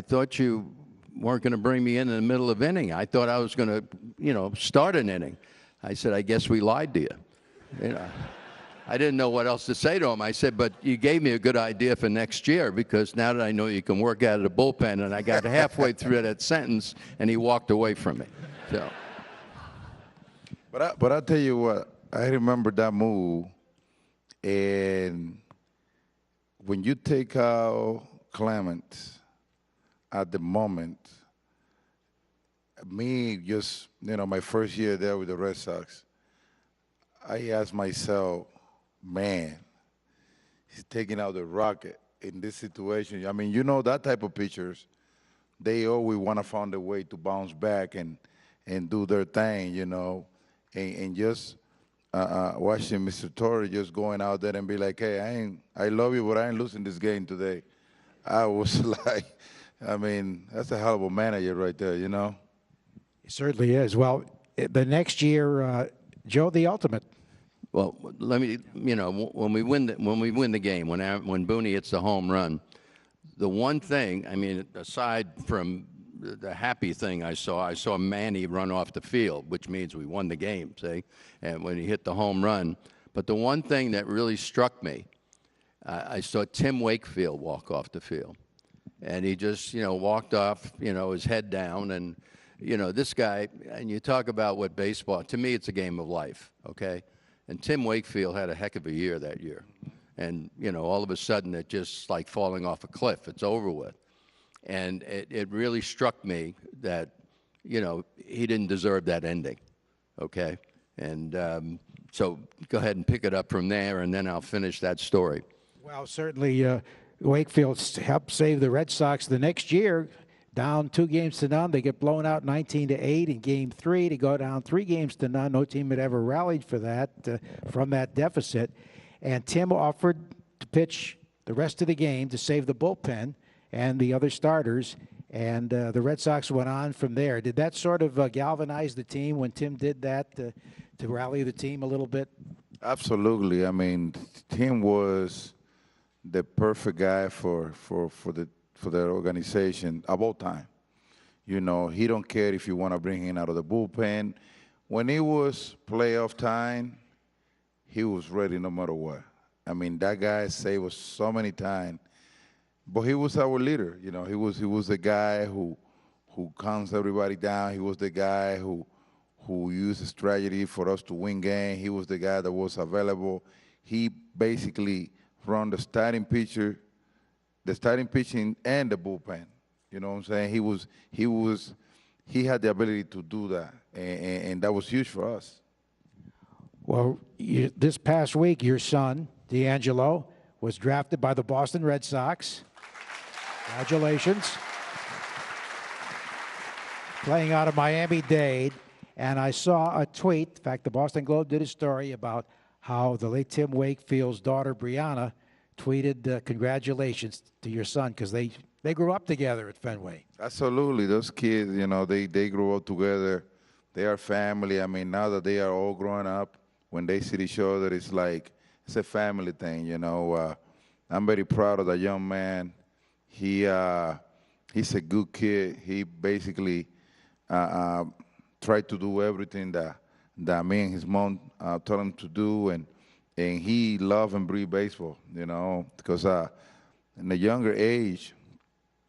thought you weren't going to bring me in the middle of inning. I thought I was going to, start an inning. I said, I guess we lied to you. I didn't know what else to say to him. I said, but you gave me a good idea for next year, because now that I know you can work out of the bullpen, and I got halfway through that sentence, and he walked away from me. So. But I'll tell you what, I remember that move, and when you take out Clement at the moment, me just, my first year there with the Red Sox, I asked myself, man, he's taking out the rocket in this situation. I mean, that type of pitchers, they always want to find a way to bounce back and do their thing, and just watching Mr. Torre just going out there and be like, hey, I love you, but I ain't losing this game today. I was like, that's a hell of a manager right there, It certainly is. Well, the next year, Joe, the ultimate. Well, let me, when we win the game, when Booney hits the home run, the one thing, aside from the happy thing I saw Manny run off the field, which means we won the game, see? And when he hit the home run. But the one thing that really struck me, I saw Tim Wakefield walk off the field. And he just, walked off, his head down. And, this guy, and you talk about what baseball, to me it's a game of life, okay? And Tim Wakefield had a heck of a year that year. And, all of a sudden it's just like falling off a cliff. It's over with. And it really struck me that, he didn't deserve that ending, okay? And so go ahead and pick it up from there, and then I'll finish that story. Well, certainly Wakefield helped save the Red Sox the next year. Down 2-0. They get blown out 19-8 in Game 3 to go down 3-0. No team had ever rallied for that from that deficit. And Tim offered to pitch the rest of the game to save the bullpen and the other starters. And the Red Sox went on from there. Did that sort of galvanize the team when Tim did that to rally the team a little bit? Absolutely. Tim was the perfect guy for the organization of all time. You know, he don't care if you want to bring him out of the bullpen. When it was playoff time, he was ready no matter what. I mean, that guy saved us so many times. But he was our leader. You know, he was the guy who calms everybody down. He was the guy who used a strategy for us to win game. He was the guy that was available. He basically run the starting pitching and the bullpen. You know what I'm saying? He had the ability to do that, and that was huge for us. Well, this past week, your son, D'Angelo, was drafted by the Boston Red Sox. Congratulations. Playing out of Miami-Dade. And I saw a tweet, in fact, the Boston Globe did a story about how the late Tim Wakefield's daughter, Brianna, tweeted congratulations to your son because they grew up together at Fenway. Absolutely. Those kids, you know, they grew up together. They are family. I mean, now that they are all growing up, when they see each other, it's like it's a family thing, you know. I'm very proud of that young man. He's a good kid. He basically tried to do everything that me and his mom told him to do, and he loved and breathed baseball, you know, because in a younger age,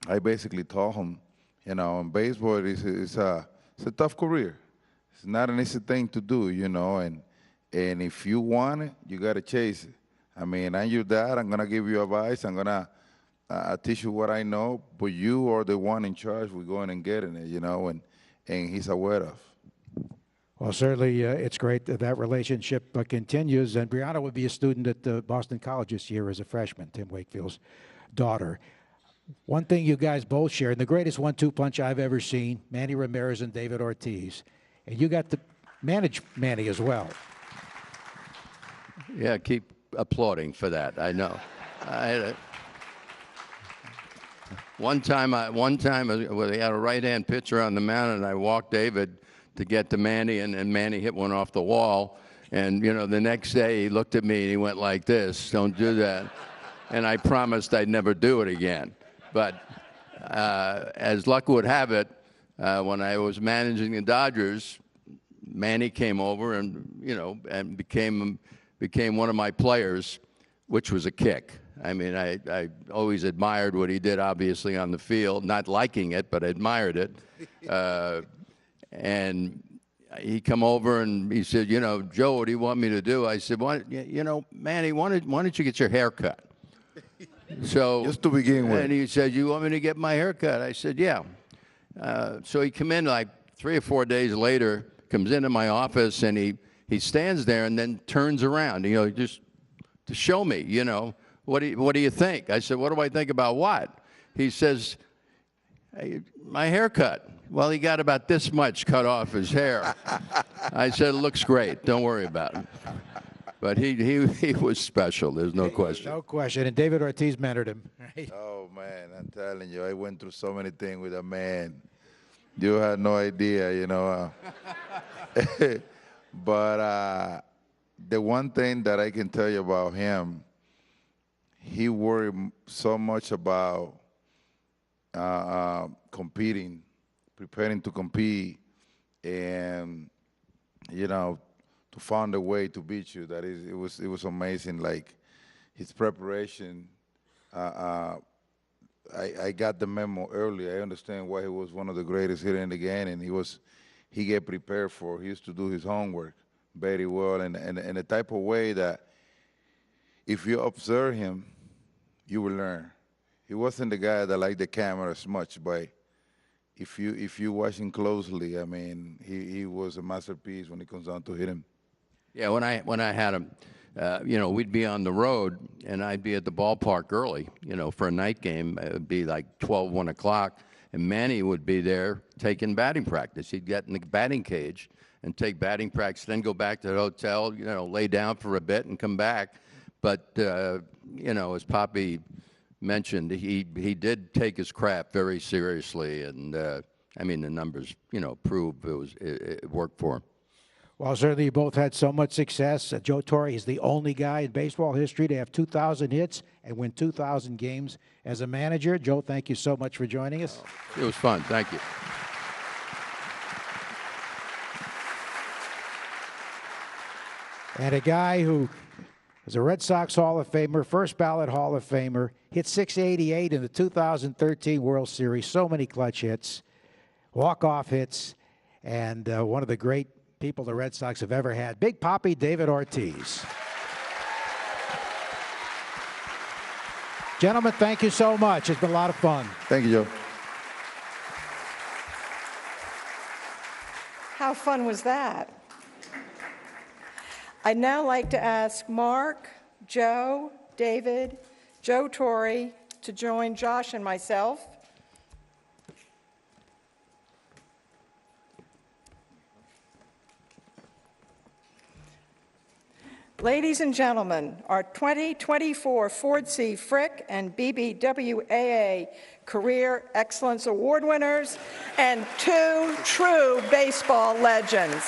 I basically told him, you know, in baseball it's a tough career. It's not an easy thing to do, you know, and if you want it, you got to chase it. I mean, I'm your dad. I'm going to give you advice. I'm going to teach you what I know, but you are the one in charge. We're going and getting it, you know, and he's aware of. Well, certainly it's great that relationship continues. And Brianna would be a student at Boston College this year as a freshman, Tim Wakefield's daughter. One thing you guys both share, and the greatest 1-2 punch I've ever seen, Manny Ramirez and David Ortiz. And you got to manage Manny as well. Yeah, keep applauding for that. I know. One time, we had a right-hand pitcher on the mound, and I walked David to get to Manny, and Manny hit one off the wall. And, you know, the next day he looked at me and he went like this, "Don't do that." And I promised I'd never do it again. But as luck would have it, when I was managing the Dodgers, Manny came over and, you know, and became one of my players, which was a kick. I mean, I always admired what he did, obviously, on the field, not liking it, but admired it. And he come over and he said, you know, "Joe, what do you want me to do?" I said, you know, Manny, why don't you get your hair cut? So just to begin with. And he said, "You want me to get my hair cut?" I said, "Yeah." So he come in like 3 or 4 days later, comes into my office, and he stands there and then turns around, you know, just to show me, you know, what do you think? I said, "What do I think about what?" He says, "Hey, my haircut." Well, he got about this much cut off his hair. I said, "It looks great. Don't worry about it." But he was special. There's no question. No question. And David Ortiz mentored him. Right? Oh, man, I'm telling you, I went through so many things with a man. You had no idea, you know. But the one thing that I can tell you about him, he worried so much about competing, preparing to compete, and, you know, to find a way to beat you. That is, it was amazing. Like his preparation. I got the memo early. I understand why he was one of the greatest hitters in the game, and he get prepared for. He used to do his homework very well, and the type of way that if you observe him, you will learn. He wasn't the guy that liked the camera as much, but if you watch him closely, I mean, he was a masterpiece when it comes down to hitting. Yeah, when I had him, you know, we'd be on the road, and I'd be at the ballpark early, you know, for a night game. It would be like 12, 1 o'clock, and Manny would be there taking batting practice. He'd get in the batting cage and take batting practice, then go back to the hotel, you know, lay down for a bit and come back. But, you know, as Papi mentioned, he did take his craft very seriously, and, I mean, the numbers, you know, prove it worked for him. Well, certainly you both had so much success. Joe Torre is the only guy in baseball history to have 2,000 hits and win 2,000 games as a manager. Joe, thank you so much for joining us. It was fun. Thank you. And a guy who was a Red Sox Hall of Famer, first ballot Hall of Famer, hit 688 in the 2013 World Series, so many clutch hits, walk-off hits, and one of the great people the Red Sox have ever had. Big Papi David Ortiz. Gentlemen, thank you so much. It's been a lot of fun. Thank you, Joe. How fun was that? I'd now like to ask Mark, Joe, David, Joe Torre to join Josh and myself. Ladies and gentlemen, our 2024 Ford C. Frick and BBWAA Career Excellence Award winners and two true baseball legends.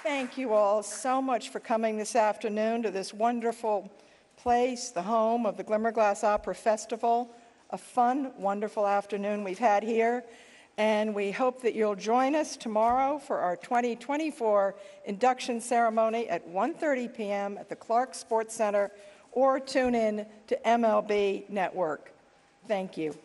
Thank you all so much for coming this afternoon to this wonderful place, the home of the Glimmerglass Opera Festival. A fun, wonderful afternoon we've had here, and we hope that you'll join us tomorrow for our 2024 induction ceremony at 1:30 p.m. at the Clark Sports Center, or tune in to MLB Network. Thank you.